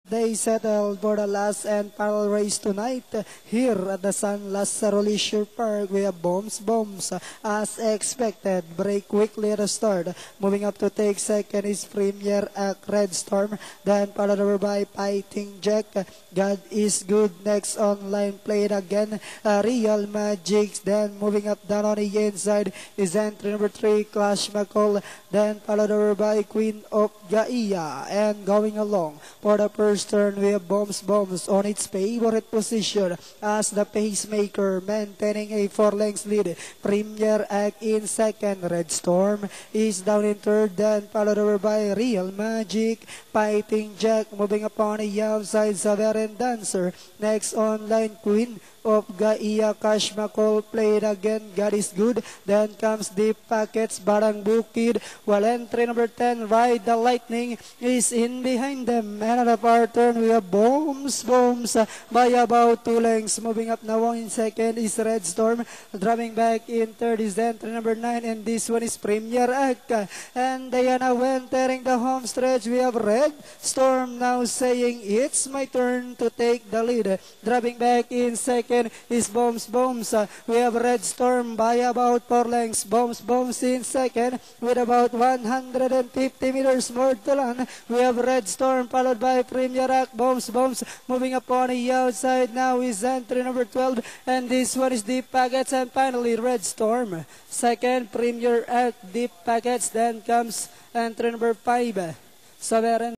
They settled for the last and final race tonight here at the San Lazaro Leisure Park. We have bombs as expected. Break quickly at the start. Moving up to take second is Premier Red Storm. Then followed over by Fighting Jack. God is Good. Next online played again. Real Magics. Then moving up down on the inside is entry number 3 Clash McCall. Then followed over by Queen of Gaia. And going along for the first turn, we have Bombs on its favorite position as the pacemaker, maintaining a 4 lengths lead. Premier Act in second. Red Storm is down in third, then followed over by Real Magic. Fighting Jack moving upon the outside. Sovereign Dancer. Next online, Queen of Gaia. Cash McCall played again. God is Good. Then comes Deep Packets, Barang Bukid, while entry number 10 Ride the Lightning is in behind them. And at our turn, we have Bombs by about 2 lengths. Moving up now in second is Red Storm. Dropping back in third is entry number 9, and this one is Premier Act. And they are now entering the home stretch. We have Red Storm now saying, "It's my turn to take the lead." Dropping back in second is Bombs. We have Red Storm by about 4 lengths. Bombs in second with about 150 meters more to run. We have Red Storm followed by Premier Act. Bombs moving up on the outside now is entry number 12, and this one is Deep Packets, and finally Red Storm. Second, Premier Act, Deep Packets, then comes entry number 5, Sovereign